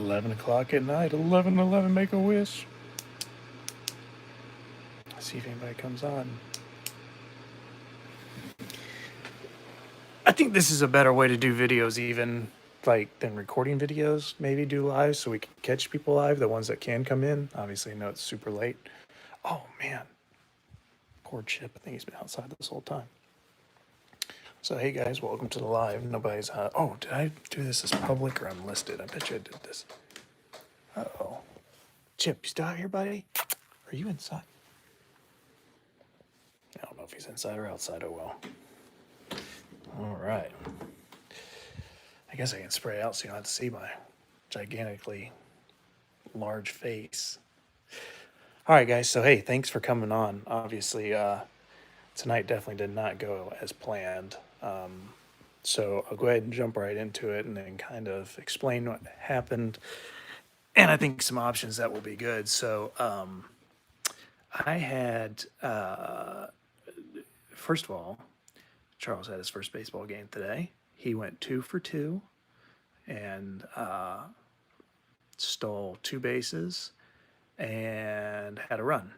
11 o'clock at night. 11:11. Make a wish. See if anybody comes on. I think this is a better way to do videos, even like than recording videos. Maybe do live so we can catch people live, the ones that can come in. Obviously, I know it's super late. Oh man, poor Chip. I think he's been outside this whole time. So hey guys, welcome to the live. Nobody's. Oh, did I do this as public or unlisted? I bet you I did this. Oh, Chip, you still out here, buddy? Are you inside? I don't know if he's inside or outside. Oh well. All right. I guess I can spray out so you don't have to see my gigantically large face. All right, guys. So, hey, thanks for coming on. Obviously, tonight definitely did not go as planned. So, I'll go ahead and jump right into it and then kind of explain what happened. And I think some options that will be good. So, I had, first of all, Charles had his first baseball game today. He went 2 for 2 and stole 2 bases and had a run.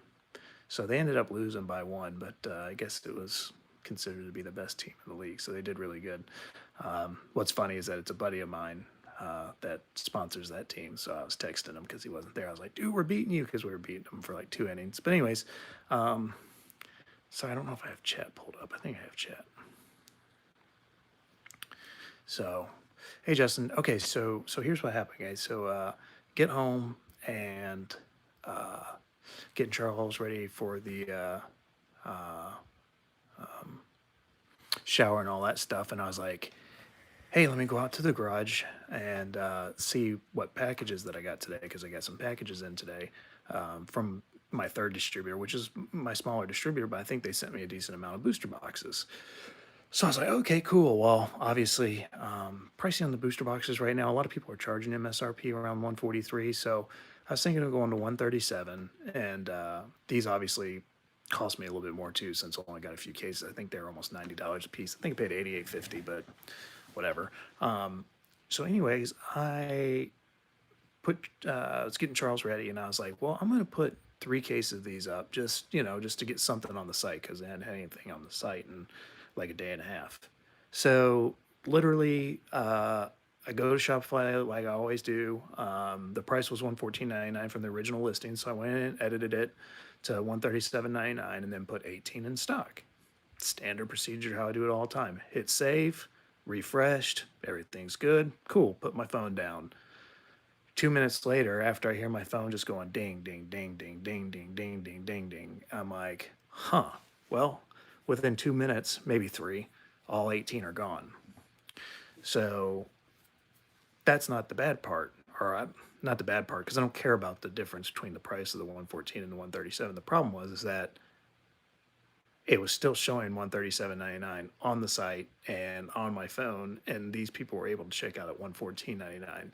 So they ended up losing by 1, but I guess it was considered to be the best team in the league. So they did really good. What's funny is that it's a buddy of mine that sponsors that team. So I was texting him because he wasn't there. I was like, dude, we're beating you, because we were beating them for like 2 innings. But anyways, so I don't know if I have chat pulled up. I think I have chat. So, hey Justin. Okay, so here's what happened, guys. So get home and getting Charles ready for the shower and all that stuff, and I was like, hey, let me go out to the garage and see what packages that I got today, because I got some packages in today from my third distributor, which is my smaller distributor, but I think they sent me a decent amount of booster boxes. So I was like, okay, cool. Well, obviously, pricing on the booster boxes right now, a lot of people are charging MSRP around 143. So I was thinking of going to 137, and these obviously cost me a little bit more too, since I only got a few cases. I think they're almost $90 a piece. I think I paid $88.50, but whatever. So, anyways, I was getting Charles ready, and I was like, well, I'm going to put 3 cases of these up, just just to get something on the site, because I hadn't had anything on the site in like a day and a half. So literally, I go to Shopify like I always do. The price was $114.99 from the original listing, so I went in and edited it to $137.99 and then put 18 in stock. Standard procedure, how I do it all the time. Hit save, refreshed, everything's good. Cool, put my phone down. 2 minutes later, after I hear my phone just going ding, ding, ding, ding, ding, ding, ding, ding, ding, ding, I'm like, huh, well, within 2 minutes, maybe 3, all 18 are gone. So that's not the bad part, or not the bad part, because I don't care about the difference between the price of the 114 and the 137. The problem was is that it was still showing 137.99 on the site and on my phone, and these people were able to check out at 114.99,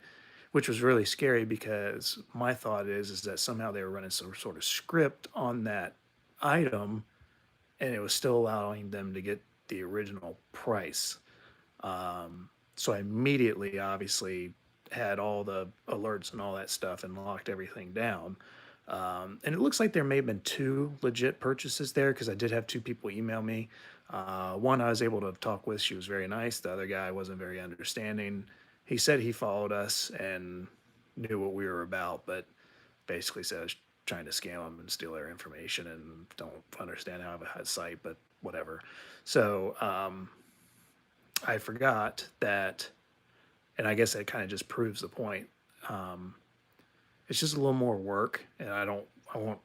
which was really scary, because my thought is that somehow they were running some sort of script on that item, and it was still allowing them to get the original price. So I immediately, obviously, had all the alerts and all that stuff and locked everything down. And it looks like there may have been 2 legit purchases there, because I did have 2 people email me. One I was able to talk with. She was very nice. The other guy wasn't very understanding. He said he followed us and knew what we were about, but basically said I was trying to scam them and steal their information, and don't understand how I have a site, but whatever. So I forgot that, and I guess that kind of just proves the point. It's just a little more work, and I won't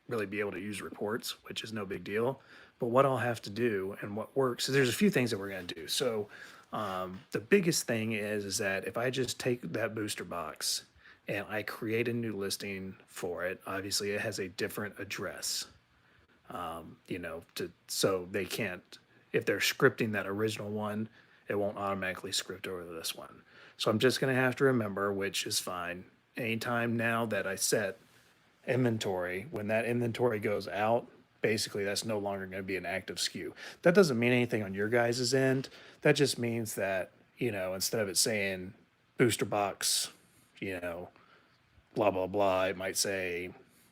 really be able to use reports, which is no big deal. But what I'll have to do and what works, so there's a few things that we're going to do. So the biggest thing is that if I just take that booster box and I create a new listing for it, obviously it has a different address. So they can't, if they're scripting that original one, it won't automatically script over this one. So I'm just going to have to remember, which is fine. Anytime now that I set inventory, when that inventory goes out, basically that's no longer going to be an active SKU. That doesn't mean anything on your guys' end. That just means that, instead of it saying booster box you know, blah blah blah. It might say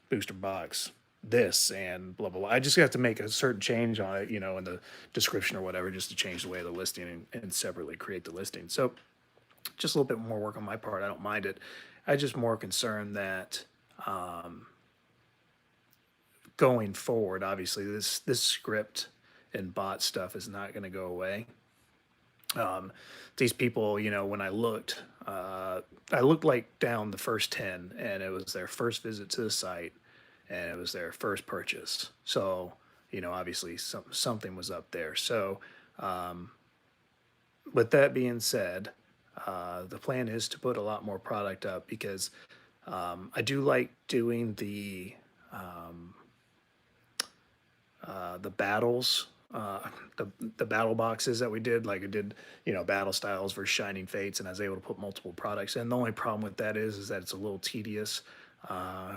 booster box this and blah blah blah. I just have to make a certain change on it, in the description or whatever, just to change the way of the listing and separately create the listing. So just a little bit more work on my part. I don't mind it. I just more concerned that going forward, obviously this script and bot stuff is not going to go away. These people, when I looked like down the first 10 and it was their first visit to the site and it was their first purchase. So, obviously something was up there. So, with that being said, the plan is to put a lot more product up because I do like doing the battles, the battle boxes that we did. Like I did, battle styles versus shining fates, and I was able to put multiple products in. The only problem with that is that it's a little tedious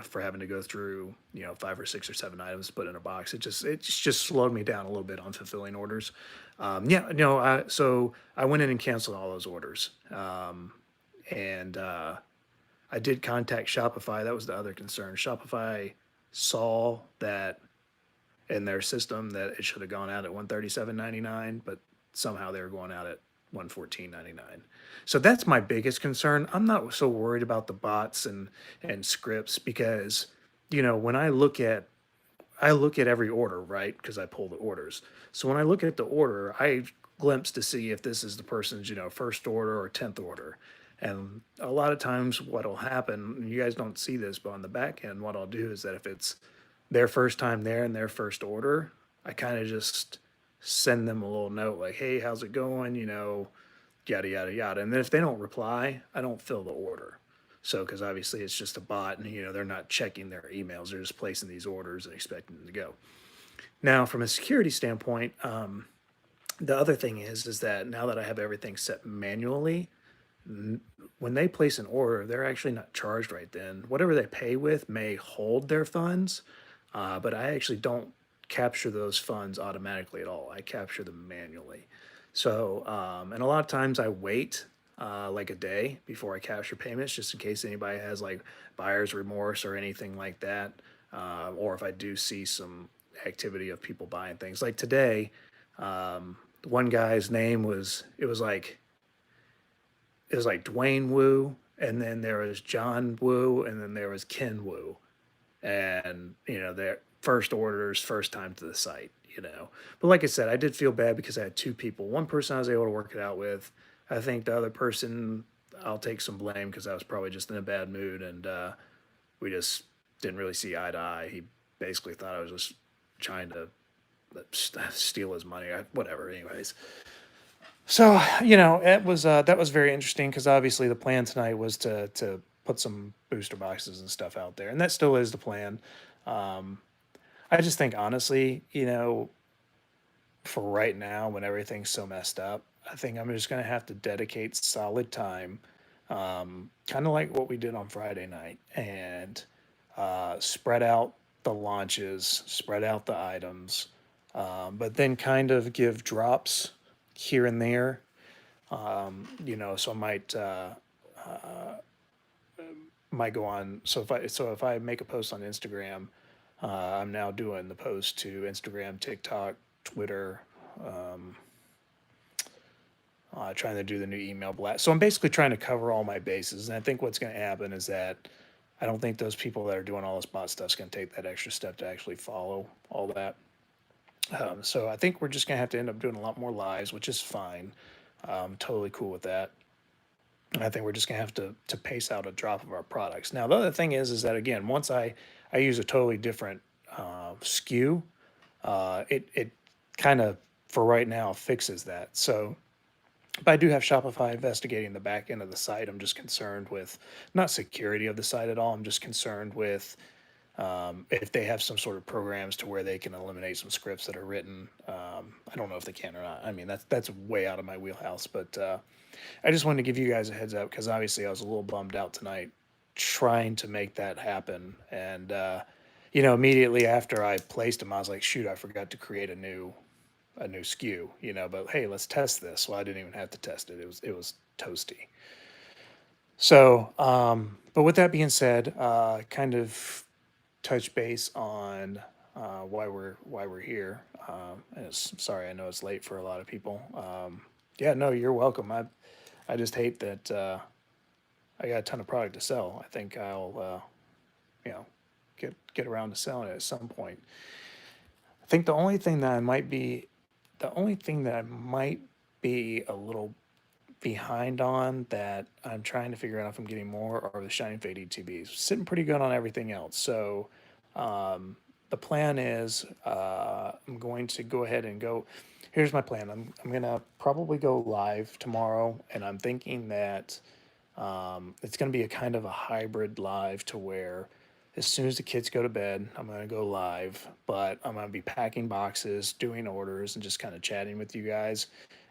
for having to go through 5 or 6 or 7 items to put in a box. It just slowed me down a little bit on fulfilling orders. Yeah, no. So I went in and canceled all those orders, and I did contact Shopify. That was the other concern. Shopify saw that in their system that it should have gone out at 137.99, but somehow they were going out at 114.99. So that's my biggest concern. I'm not so worried about the bots and scripts because when I look at every order, right? Because I pull the orders. So when I look at the order, I glimpse to see if this is the person's, first order or 10th order. And a lot of times what'll happen, and you guys don't see this, but on the back end, what I'll do is that if it's their first time there and their first order, I kind of just send them a little note like, hey, how's it going? Yada, yada, yada. And then if they don't reply, I don't fill the order. So, because obviously it's just a bot and, they're not checking their emails. They're just placing these orders and expecting them to go. Now, from a security standpoint, the other thing is that now that I have everything set manually, when they place an order, they're actually not charged right then. Whatever they pay with may hold their funds, but I actually don't capture those funds automatically at all. I capture them manually. So, and a lot of times I wait like a day before I capture payments, just in case anybody has like buyer's remorse or anything like that, or if I do see some activity of people buying things. Like today, one guy's name was like Dwayne Wu, and then there was John Wu, and then there was Ken Wu, and their first orders, first time to the site. But like I said, I did feel bad because I had two people. One person I was able to work it out with. I think the other person, I'll take some blame because I was probably just in a bad mood, and we just didn't really see eye to eye. He basically thought I was just trying to steal his money. Whatever. Anyways, so that was very interesting because obviously the plan tonight was to put some booster boxes and stuff out there, and that still is the plan. I just think honestly, for right now when everything's so messed up, I think I'm just gonna have to dedicate solid time, kind of like what we did on Friday night, and spread out the launches, spread out the items, but then kind of give drops here and there. So I might go on. So if I make a post on Instagram, I'm now doing the post to Instagram, TikTok, Twitter, trying to do the new email blast. So I'm basically trying to cover all my bases. And I think what's going to happen is that I don't think those people that are doing all this bot stuff is going to take that extra step to actually follow all that. So I think we're just going to have to end up doing a lot more lives, which is fine. Totally cool with that. And I think we're just going to have to pace out a drop of our products. Now, the other thing is that, again, once I use a totally different SKU, it kind of, for right now, fixes that. So but I do have Shopify investigating the back end of the site. I'm just concerned with not security of the site at all. I'm just concerned with if they have some sort of programs to where they can eliminate some scripts that are written. I don't know if they can or not. I mean, that's way out of my wheelhouse. But I just wanted to give you guys a heads up because obviously I was a little bummed out tonight trying to make that happen. And immediately after I placed them, I was like, shoot, I forgot to create a new SKU, but hey, let's test this. Well, I didn't even have to test it. It was toasty. So, but with that being said, kind of touch base on why we're here. Sorry, I know it's late for a lot of people. Yeah, no, you're welcome. I just hate that I got a ton of product to sell. I think I'll you know get around to selling it at some point. I think the only thing that I might be a little behind on that I'm trying to figure out if I'm getting more are the Shining Fade ETBs. Sitting pretty good on everything else. So the plan is I'm going to go ahead and go. Here's my plan. I'm gonna probably go live tomorrow, and I'm thinking that it's going to be a kind of a hybrid live to where as soon as the kids go to bed, I'm going to go live, but I'm going to be packing boxes, doing orders, and just kind of chatting with you guys.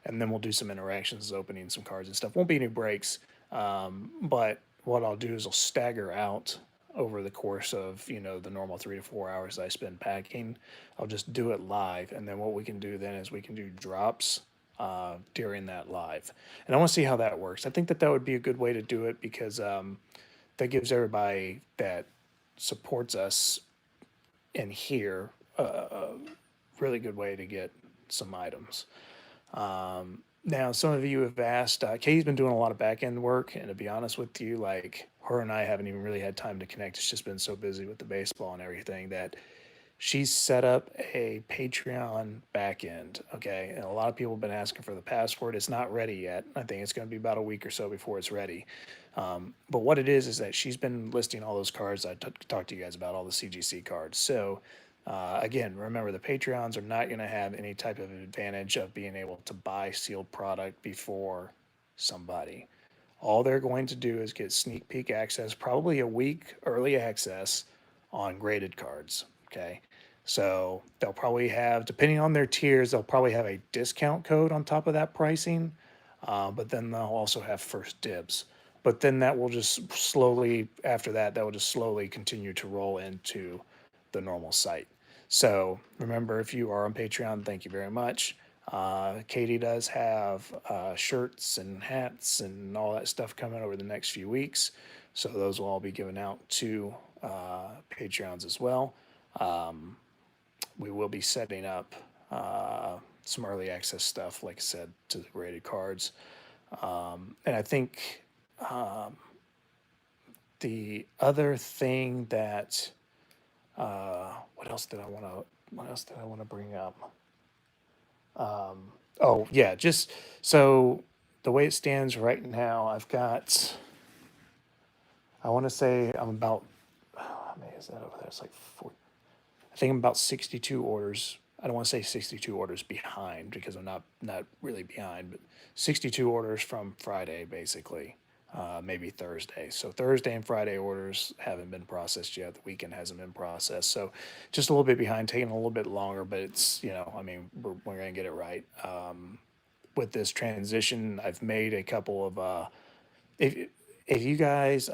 And then we'll do some interactions, opening some cards and stuff. Won't be any breaks, but what I'll do is I'll stagger out over the course of the normal 3 to 4 hours I spend packing. I'll just do it live, and then what we can do then is we can do drops during that live. And I want to see how that works. I think that that would be a good way to do it because that gives everybody that supports us in here a really good way to get some items. Now, some of you have asked, Katie's been doing a lot of back end work, and to be honest with you, like her and I haven't even really had time to connect. It's just been so busy with the baseball and everything that she's set up a Patreon backend. Okay. And a lot of people have been asking for the password. It's not ready yet. I think it's going to be about a week or so before it's ready. But what it is that she's been listing all those cards talked to you guys about, all the CGC cards. So, again, remember the Patreons are not going to have any type of advantage of being able to buy sealed product before somebody. All they're going to do is get sneak peek access, probably a week early access on graded cards. Okay. So they'll probably have, depending on their tiers, they'll probably have a discount code on top of that pricing, but then they'll also have first dibs. But then that will just slowly, after that, that will just slowly continue to roll into the normal site. So remember, if you are on Patreon, thank you very much. Katie does have shirts and hats and all that stuff coming over the next few weeks. So those will all be given out to Patreons as well. We will be setting up some early access stuff, like I said, to the graded cards. And I think the other thing that what else did I want to bring up? Oh yeah, just so the way it stands right now, I want to say I'm about how many is that over there? It's like four, I think I'm about 62 orders. I don't want to say 62 orders behind because I'm not really behind, but 62 orders from Friday basically, maybe Thursday. So Thursday and Friday orders haven't been processed yet. The weekend hasn't been processed, so just a little bit behind, taking a little bit longer. But it's I mean, we're gonna get it right. With this transition, I've made a couple of if if you guys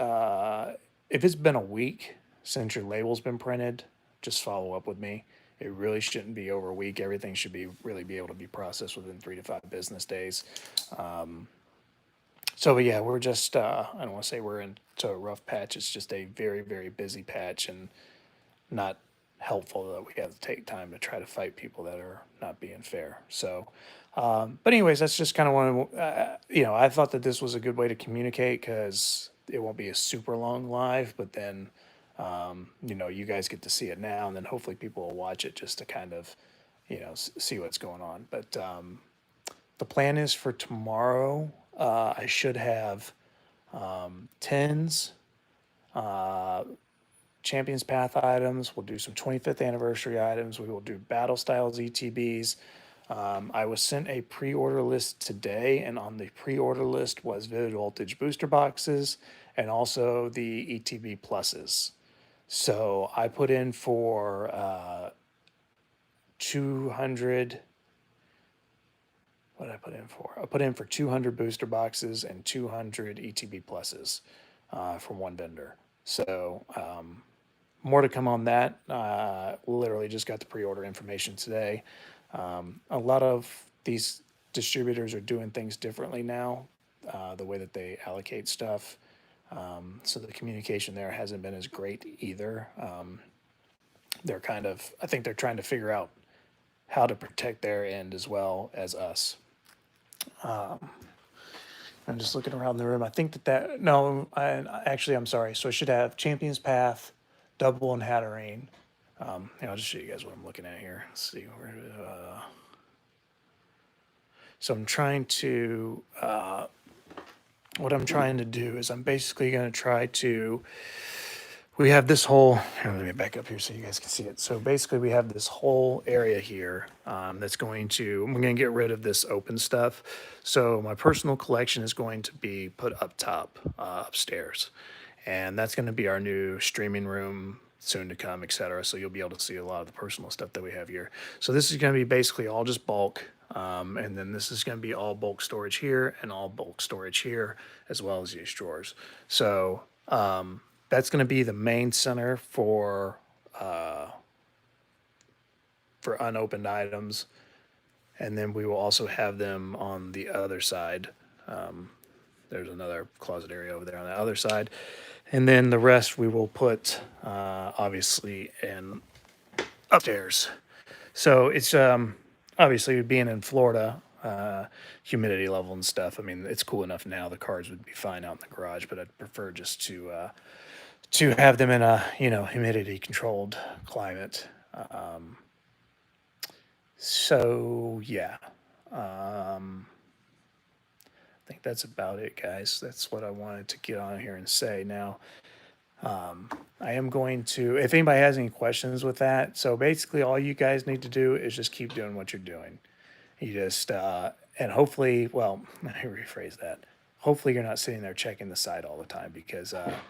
if it's been a week since your label's been printed, just follow up with me. It really shouldn't be over a week. Everything should be really be able to be processed within 3 to 5 business days. So but yeah, we're just I don't want to say we're into a rough patch. It's just a very, very busy patch and not helpful that we have to take time to try to fight people that are not being fair. So, but anyways, that's just kind of one. I thought that this was a good way to communicate because it won't be a super long live, but then, you guys get to see it now, and then hopefully people will watch it just to kind of, see what's going on. But the plan is for tomorrow. I should have tens, Champions Path items. We'll do some 25th anniversary items. We will do Battle Styles ETBs. I was sent a pre-order list today, and on the pre-order list was Vivid Voltage booster boxes and also the ETB pluses. So I put in for 200. What did I put in for? I put in for 200 booster boxes and 200 ETB pluses from one vendor. So more to come on that. Literally just got the pre-order information today. A lot of these distributors are doing things differently now, the way that they allocate stuff. So the communication there hasn't been as great either. I think they're trying to figure out how to protect their end as well as us. I'm just looking around the room. I think no, I'm sorry. So I should have Champions Path, Double, and Hatterene. I'll just show you guys what I'm looking at here. Let's see so I'm trying to, what I'm trying to do is I'm basically going to try to, we have this whole, here, let me back up here so you guys can see it. So basically we have this whole area here I'm going to get rid of this open stuff. So my personal collection is going to be put up top, upstairs. And that's going to be our new streaming room, soon to come, etc. So you'll be able to see a lot of the personal stuff that we have here. So this is going to be basically all just bulk. And then this is going to be all bulk storage here and all bulk storage here, as well as these drawers. So that's going to be the main center for unopened items, and then we will also have them on the other side. There's another closet area over there on the other side, and then the rest we will put obviously in upstairs. So it's obviously being in Florida, humidity level and stuff. I mean, it's cool enough now. The cars would be fine out in the garage, but I'd prefer just to have them in a humidity controlled climate. So yeah, I think that's about it, guys. That's what I wanted to get on here and say. Now, I am going to, if anybody has any questions with that, so basically all you guys need to do is just keep doing what you're doing. You just, and hopefully, well, let me rephrase that. Hopefully you're not sitting there checking the site all the time, because I've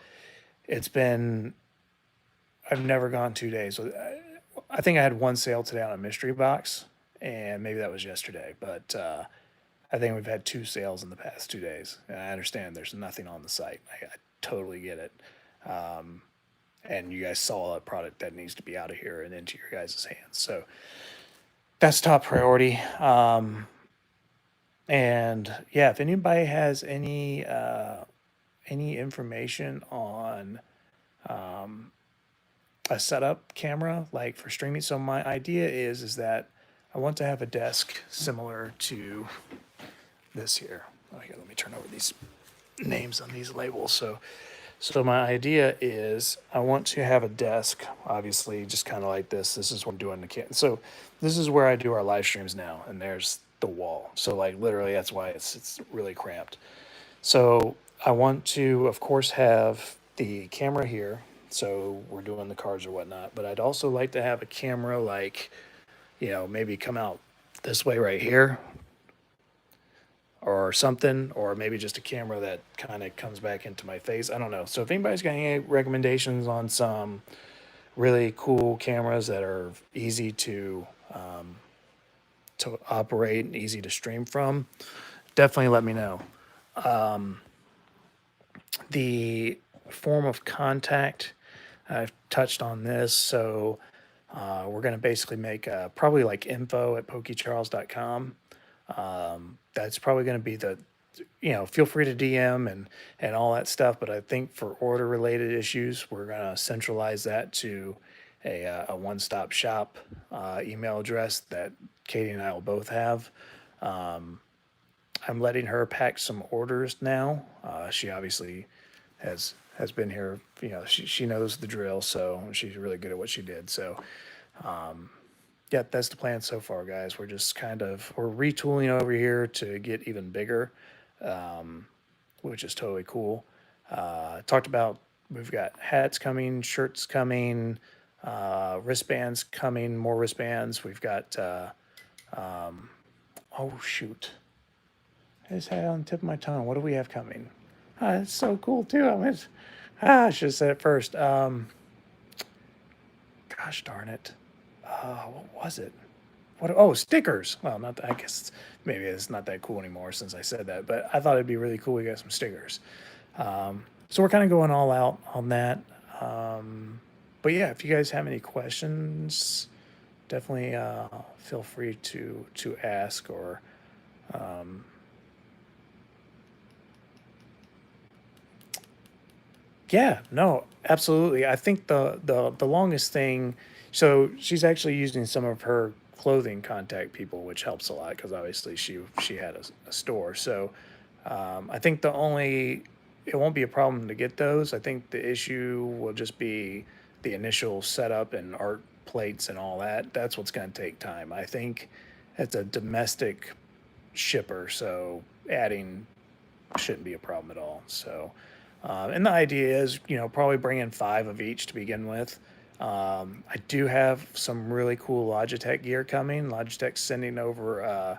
never gone 2 days. I think I had one sale today on a mystery box, and maybe that was yesterday, but I think we've had 2 sales in the past 2 days. And I understand there's nothing on the site. I totally get it. And you guys saw a product that needs to be out of here and into your guys' hands. So that's top priority. And yeah, if anybody has any information on a setup camera, like for streaming. So my idea is that I want to have a desk similar to this here. Oh, here, let me turn over these names on these labels. So my idea is I want to have a desk, obviously, just kind of like this. This is what I'm doing. So this is where I do our live streams now, and there's the wall. So like literally, that's why it's really cramped. So I want to, of course, have the camera here. So we're doing the cards or whatnot. But I'd also like to have a camera like, maybe come out this way right here or something, or maybe just a camera that kind of comes back into my face. I don't know. So if anybody's got any recommendations on some really cool cameras that are easy to operate and easy to stream from, definitely let me know. The form of contact, I've touched on this, so we're going to basically make probably like info@pokecharles.com. That's probably going to be feel free to DM and all that stuff, but I think for order related issues, we're going to centralize that to a one-stop shop email address that Katie and I will both have. I'm letting her pack some orders now. She obviously has been here. She knows the drill, so she's really good at what she did. So, yeah, that's the plan so far, guys. We're just we're retooling over here to get even bigger, which is totally cool. Talked about we've got hats coming, shirts coming, wristbands coming, more wristbands. We've got oh shoot. I just had it on the tip of my tongue. What do we have coming? It's so cool too. I should have said it first. Gosh darn it. What was it? Stickers. Well, not. I guess maybe it's not that cool anymore since I said that. But I thought it'd be really cool. We got some stickers. So we're kind of going all out on that. But yeah, if you guys have any questions, definitely feel free to ask or. Yeah, no, absolutely. I think the longest thing, so she's actually using some of her clothing contact people, which helps a lot because obviously she had a store. So I think the only it won't be a problem to get those. I think the issue will just be the initial setup and art plates and all that. That's what's going to take time. I think it's a domestic shipper, so adding shouldn't be a problem at all. So, and the idea is, probably bring in five of each to begin with. I do have some really cool Logitech gear coming. Logitech's sending over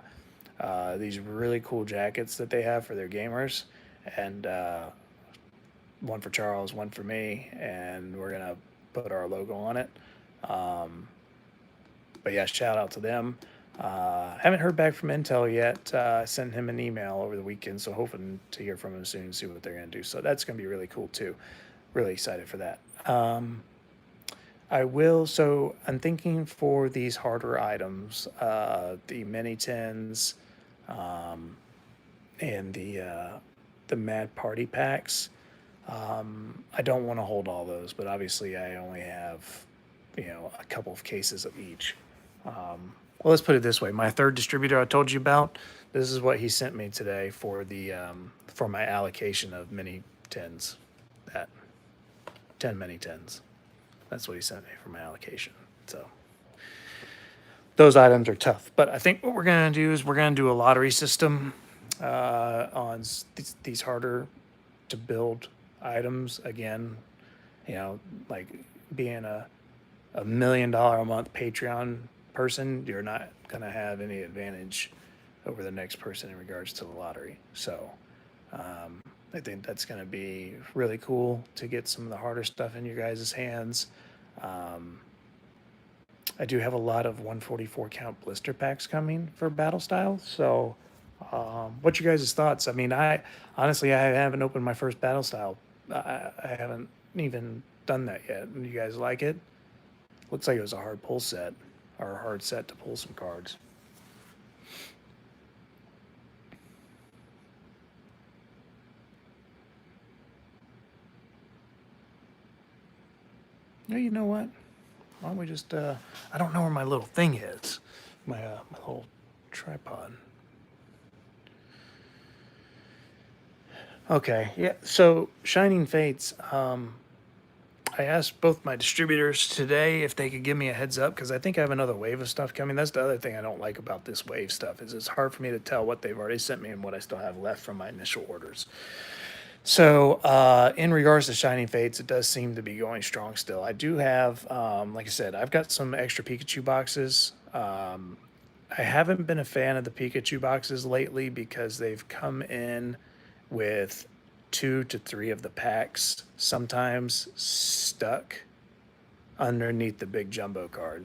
these really cool jackets that they have for their gamers, and one for Charles, one for me, and we're gonna put our logo on it. Um, but yeah, shout out to them. Haven't heard back from Intel yet. Sent him an email over the weekend, so hoping to hear from him soon and see what they're going to do. So that's going to be really cool too. Really excited for that. I will. So I'm thinking for these hardware items, the mini tins, and the Mad Party packs. I don't want to hold all those, but obviously I only have, a couple of cases of each. Well, let's put it this way: my third distributor I told you about, this is what he sent me today for the for my allocation of mini tins, that 10 mini tins. That's what he sent me for my allocation. So those items are tough, but I think what we're gonna do is we're gonna do a lottery system on these harder to build items again. Like being a $1 million a month Patreon person, you're not going to have any advantage over the next person in regards to the lottery. So I think that's going to be really cool to get some of the harder stuff in your guys' hands. I do have a lot of 144 count blister packs coming for Battle Style. So what's your guys' thoughts? I mean, I honestly, I haven't opened my first Battle Style. I haven't even done that yet. You guys like it? Looks like it was a hard pull set, or a hard set to pull some cards. Yeah, you know what? Why don't we just, I don't know where my little thing is. My little tripod. Okay, yeah, so Shining Fates, I asked both my distributors today if they could give me a heads up because I think I have another wave of stuff coming. That's the other thing I don't like about this wave stuff is it's hard for me to tell what they've already sent me and what I still have left from my initial orders. So, in regards to Shining Fates, it does seem to be going strong still. I do have, like I said, I've got some extra Pikachu boxes. I haven't been a fan of the Pikachu boxes lately because they've come in with 2 to 3 of the packs, sometimes stuck underneath the big jumbo card.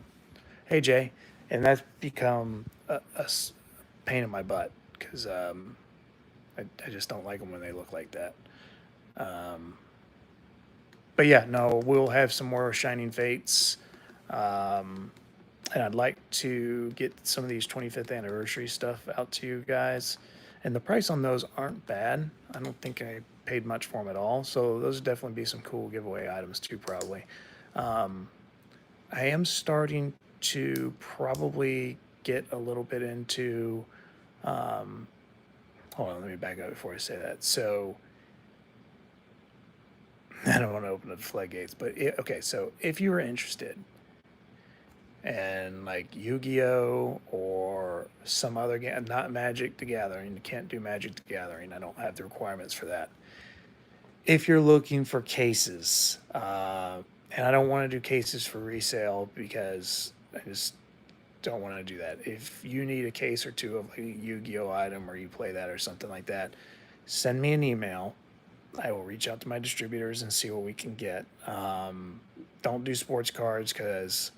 Hey, Jay. And that's become a pain in my butt because I just don't like them when they look like that. Um, but yeah, no, we'll have some more Shining Fates. And I'd like to get some of these 25th anniversary stuff out to you guys. And the price on those aren't bad. I don't think I paid much for them at all. So those would definitely be some cool giveaway items too, probably. I am starting to probably get a little bit into. Hold on, let me back up before I say that. So I don't want to open up the floodgates, but okay. So if you were interested and like Yu-Gi-Oh or some other game, not Magic the Gathering. You can't do Magic the Gathering. I don't have the requirements for that. If you're looking for cases, and I don't want to do cases for resale because I just don't want to do that. If you need a case or two of like a Yu-Gi-Oh item or you play that or something like that, send me an email. I will reach out to my distributors and see what we can get. Don't do sports cards because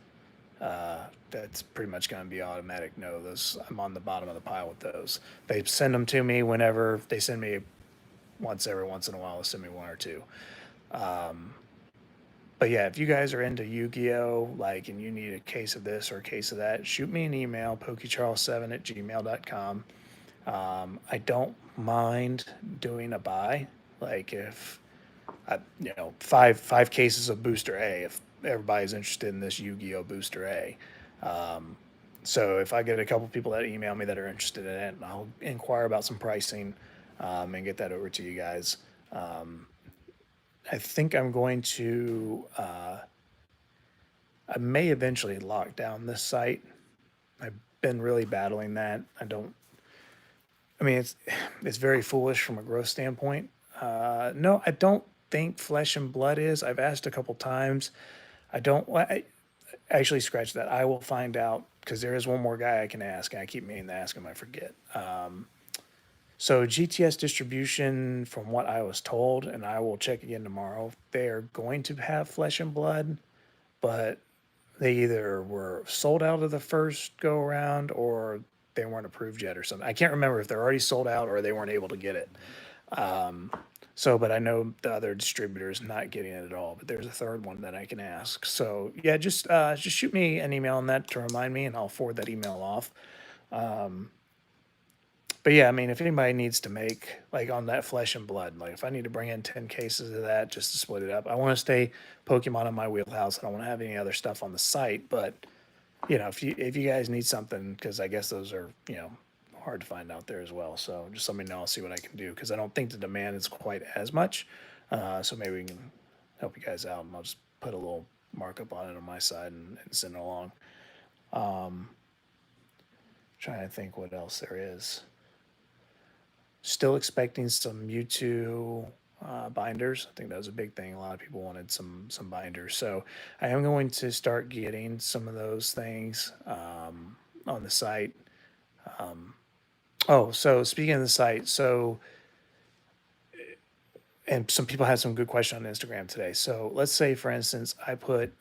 that's pretty much going to be automatic no. Those I'm on the bottom of the pile with those. They send them to me whenever they send me every once in a while. They'll send me one or two. But yeah, if you guys are into Yu-Gi-Oh, like, and you need a case of this or a case of that, shoot me an email, pokecharles7@gmail.com. I don't mind doing a buy. Like if five cases of Booster A if everybody's interested in this Yu-Gi-Oh Booster A. So if I get a couple people that email me that are interested in it, I'll inquire about some pricing and get that over to you guys. I think I'm going to. I may eventually lock down this site. I've been really battling that. I don't. I mean, it's very foolish from a growth standpoint. No, I don't think Flesh and Blood is. I've asked a couple times. I don't. I actually scratch that. I will find out because there is one more guy I can ask, and I keep meaning to ask him. I forget. So GTS distribution, from what I was told, and I will check again tomorrow. They are going to have Flesh and Blood, but they either were sold out of the first go around or they weren't approved yet or something. I can't remember if they're already sold out or they weren't able to get it. So, but I know the other distributor's not getting it at all. But there's a third one that I can ask. So yeah, just shoot me an email on that to remind me, and I'll forward that email off. But yeah, I mean, if anybody needs to make like on that Flesh and Blood, like if I need to bring in 10 cases of that just to split it up, I want to stay Pokemon in my wheelhouse. I don't want to have any other stuff on the site. But if you guys need something, because I guess those are hard to find out there as well. So just let me know. I'll see what I can do because I don't think the demand is quite as much. So maybe we can help you guys out, and I'll just put a little markup on it on my side and send it along. Trying to think what else there is. Still expecting some Mewtwo binders. I think that was a big thing. A lot of people wanted some binders. So I am going to start getting some of those things on the site. So speaking of the site, and some people had some good questions on Instagram today. So let's say, for instance, I put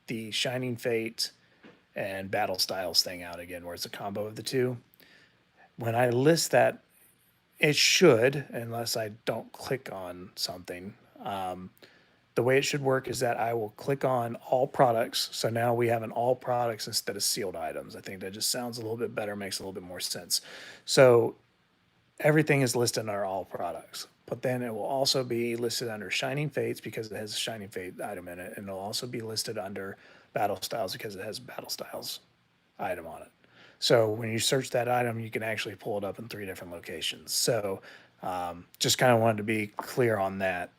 the Shining Fate and Battle Styles thing out again, where it's a combo of the two. When I list that, it should, unless I don't click on something. The way it should work is that I will click on all products. So now we have an all products instead of sealed items. I think that just sounds a little bit better, makes a little bit more sense. So everything is listed under all products, but then it will also be listed under Shining Fates because it has a Shining Fate item in it, and it'll also be listed under Battle Styles because it has a Battle Styles item on it. So when you search that item, you can actually pull it up in 3 different locations. So just kind of wanted to be clear on that.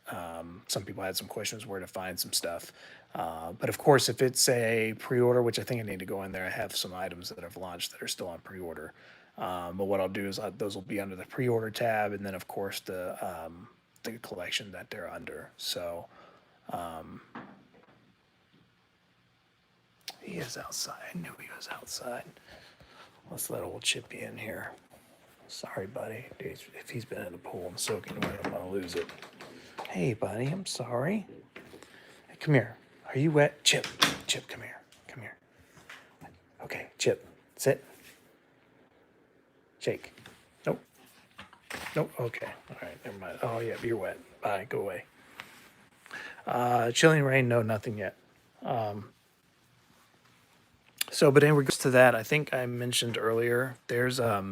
Some people had some questions where to find some stuff. But of course, if it's a pre-order, which I think I need to go in there, I have some items that have launched that are still on pre-order. But what I'll do is those will be under the pre-order tab, and then of course the collection that they're under. So he is outside. I knew he was outside. Let's let old Chippy in here. Sorry, buddy. Dude, if he's been in the pool and soaking wet, I'm going to lose it. Hey, buddy, I'm sorry. Hey, come here. Are you wet? Chip, come here. Come here. Okay, Chip, sit. Shake. Nope. Okay. All right, never mind. Oh, yeah, you're wet. Bye, go away. Chilling rain, no, nothing yet. But in regards to that, I think I mentioned earlier, there's I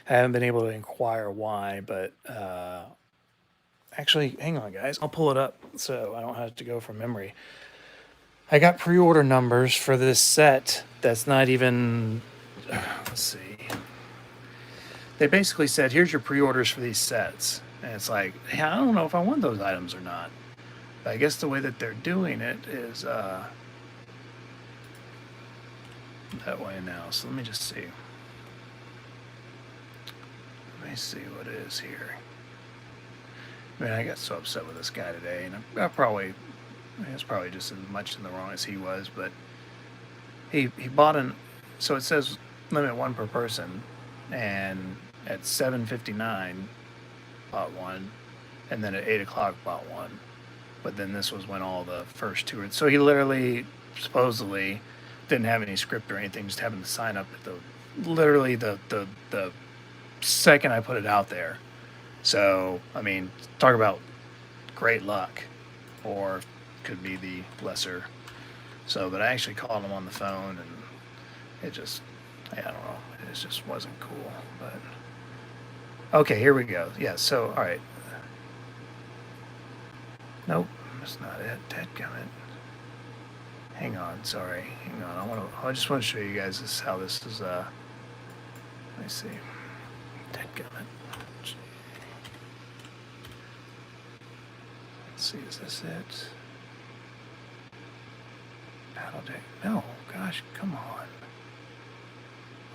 haven't been able to inquire why, but actually, hang on, guys. I'll pull it up so I don't have to go from memory. I got pre-order numbers for this set that's not even, let's see. They basically said, here's your pre-orders for these sets. And it's like, hey, I don't know if I want those items or not. But I guess the way that they're doing it is that way now. So let me just see. Let me see what it is here. I mean, I got so upset with this guy today, and I was probably just as much in the wrong as he was, but he bought so it says limit 1 per person, and at 7:59 bought one, and then at 8 o'clock bought one. But then this was when all the first 2 so he literally, supposedly, didn't have any script or anything, just having to sign up at the second I put it out there. So, I mean, talk about great luck, or could be the lesser. So, but I actually called him on the phone, and it just, I don't know, it just wasn't cool. But okay, here we go. Yeah, so, all right. Nope, that's not it. Dadgummit. Hang on, sorry. Hang on. I just want to show you guys how this is. Let me see. Dadgummit. Let's see. Is this it? Paddle deck. No, gosh, come on.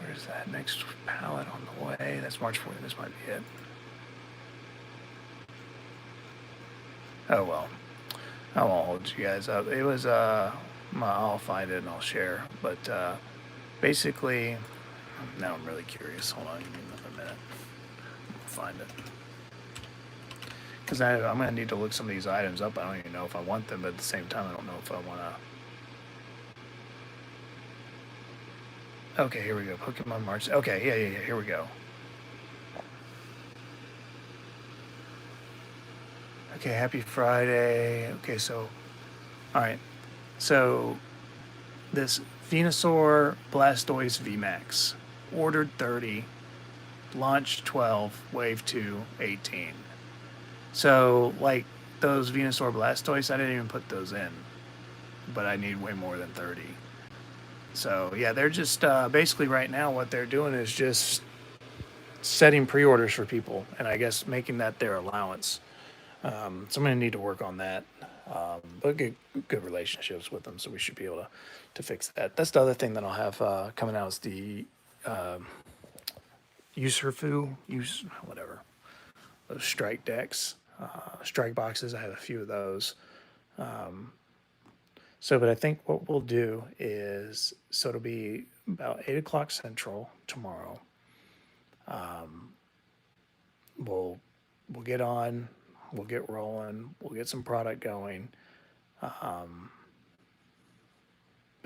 Where's that next pallet on the way? That's March 4th. This might be it. Oh well. I won't hold you guys up. It was I'll find it and I'll share. But basically, now I'm really curious. Hold on, give me another minute. I'll find it. Because I'm gonna need to look some of these items up. I don't even know if I want them, but at the same time, I don't know if I wanna. Okay, here we go. Pokemon March. Okay, yeah. Here we go. Okay, happy Friday. Okay, so, all right. So, this Venusaur Blastoise VMAX, ordered 30, launch 12, wave 2, 18. So, like, those Venusaur Blastoise, I didn't even put those in, but I need way more than 30. So, yeah, they're just basically right now what they're doing is just setting pre-orders for people and I guess making that their allowance. So I'm going to need to work on that. But good relationships with them, so we should be able to fix that. That's the other thing that I'll have coming out is the whatever, those strike decks, strike boxes. I have a few of those. But I think what we'll do is, so it'll be about 8 o'clock Central tomorrow. We'll get on, we'll get rolling, we'll get some product going. But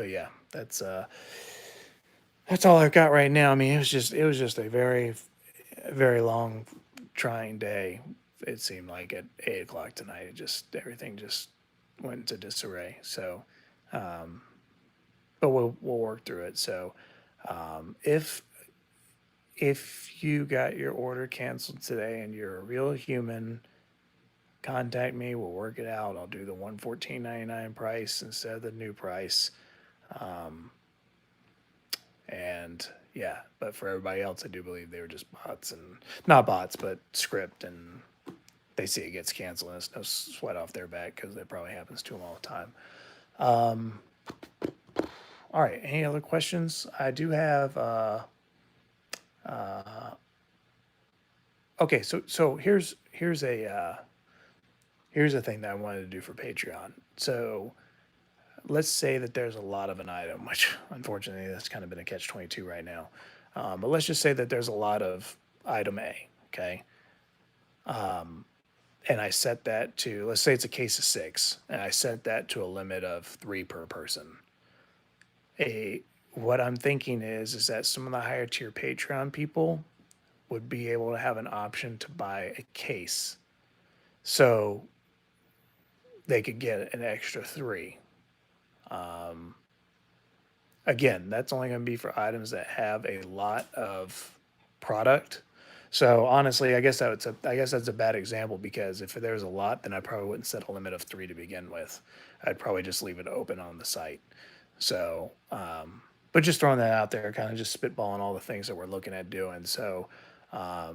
yeah, that's all I've got right now. I mean, it was just a very long, trying day. It seemed like at 8 o'clock tonight, everything just went into disarray. So, but we'll work through it. So, if you got your order canceled today and you're a real human, contact me. We'll work it out. I'll do the $114.99 price instead of the new price. And yeah, but for everybody else, I do believe they were just bots, and not bots, but script, and they see it gets canceled and it's no sweat off their back because it probably happens to them all the time. All right, any other questions? I do have. Okay, so here's a thing that I wanted to do for Patreon. So let's say that there's a lot of an item, which unfortunately that's kind of been a catch-22 right now. But let's just say that there's a lot of item A, okay? And I set that to, let's say it's a case of 6, and I set that to a limit of 3 per person. What I'm thinking is that some of the higher tier Patreon people would be able to have an option to buy a case. So they could get an extra 3. Again, that's only going to be for items that have a lot of product. So honestly, I guess that's a bad example, because if there's a lot, then I probably wouldn't set a limit of 3 to begin with. I'd probably just leave it open on the site. So, but just throwing that out there, kind of just spitballing all the things that we're looking at doing. So, I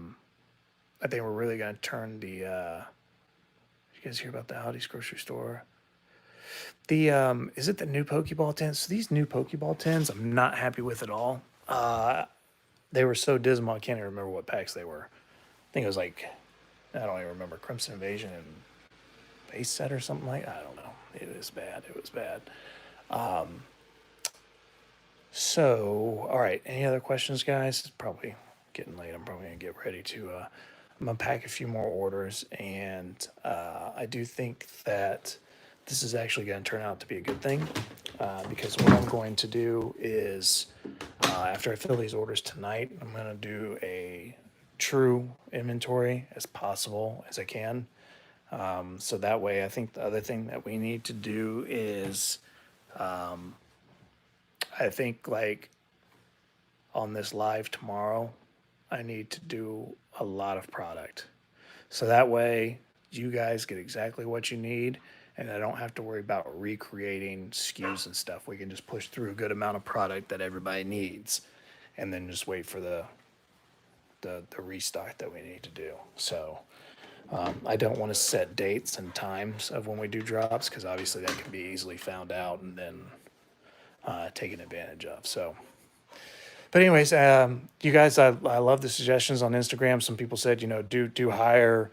think we're really going to turn the. You guys hear about the Aldi's grocery store? The is it the new Pokeball tins? So these new Pokeball tins, I'm not happy with at all. They were so dismal, I can't even remember what packs they were. I think it was like, I don't even remember, Crimson Invasion and base set or something like that. I don't know. It was bad. It was bad. So, all right. Any other questions, guys? It's probably getting late. I'm probably going to get ready to I'm going to pack a few more orders. And I do think that this is actually going to turn out to be a good thing, because what I'm going to do is, after I fill these orders tonight, I'm going to do a true inventory as possible as I can. So that way, I think the other thing that we need to do is, I think, like, on this live tomorrow, I need to do a lot of product. So that way you guys get exactly what you need, and I don't have to worry about recreating SKUs and stuff. We can just push through a good amount of product that everybody needs, and then just wait for the restock that we need to do. So I don't want to set dates and times of when we do drops because obviously that can be easily found out and then taken advantage of. So, but anyways, you guys, I love the suggestions on Instagram. Some people said, do higher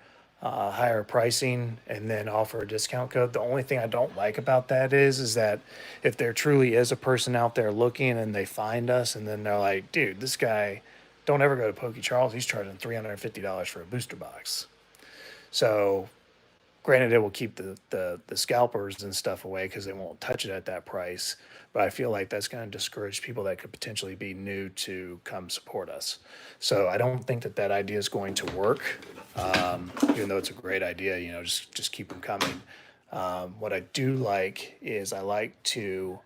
pricing and then offer a discount code. The only thing I don't like about that is that if there truly is a person out there looking and they find us and then they're like, dude, this guy, don't ever go to Pokey Charles. He's charging $350 for a booster box. So granted, it will keep the scalpers and stuff away because they won't touch it at that price. But I feel like that's going to discourage people that could potentially be new to come support us. So I don't think that idea is going to work, even though it's a great idea. Just keep them coming. What I do like is I like to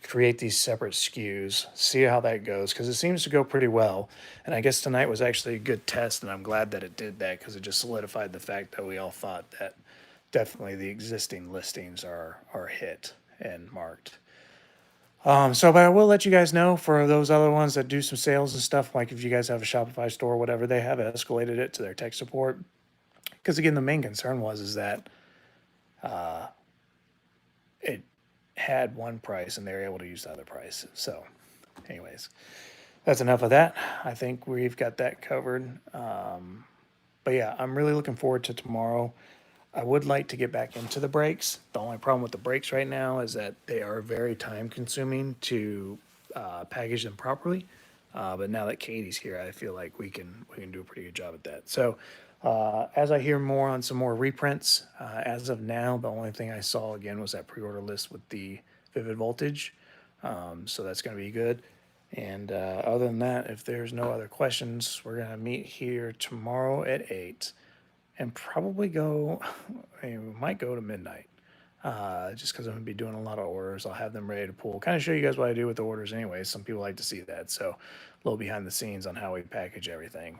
create these separate SKUs, see how that goes, because it seems to go pretty well. And I guess tonight was actually a good test, and I'm glad that it did that because it just solidified the fact that we all thought that definitely the existing listings are hit and marked. But I will let you guys know for those other ones that do some sales and stuff, like if you guys have a Shopify store or whatever, they have escalated it to their tech support. Because again, the main concern is that it had one price and they were able to use the other price. So anyways, that's enough of that. I think we've got that covered. But yeah, I'm really looking forward to tomorrow. I would like to get back into the breaks. The only problem with the breaks right now is that they are very time consuming to package them properly. But now that Katie's here, I feel like we can do a pretty good job at that. So as I hear more on some more reprints, as of now, the only thing I saw again was that pre-order list with the Vivid Voltage. So that's going to be good. And other than that, if there's no other questions, we're going to meet here tomorrow at 8 and probably go, we might go to midnight. Just because I'm going to be doing a lot of orders. I'll have them ready to pull. Kind of show you guys what I do with the orders anyway. Some people like to see that. So a little behind the scenes on how we package everything.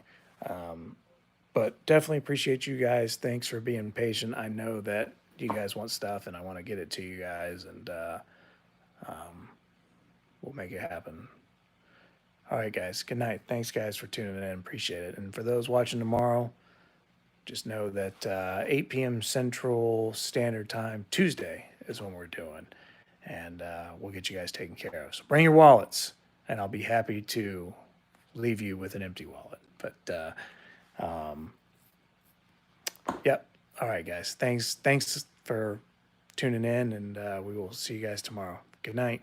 But definitely appreciate you guys. Thanks for being patient. I know that you guys want stuff and I want to get it to you guys, and we'll make it happen. All right, guys. Good night. Thanks, guys, for tuning in. Appreciate it. And for those watching tomorrow, just know that 8 p.m. Central Standard Time, Tuesday, is when we're doing. And we'll get you guys taken care of. So bring your wallets, and I'll be happy to leave you with an empty wallet. But, yep. All right, guys. Thanks for tuning in, and we will see you guys tomorrow. Good night.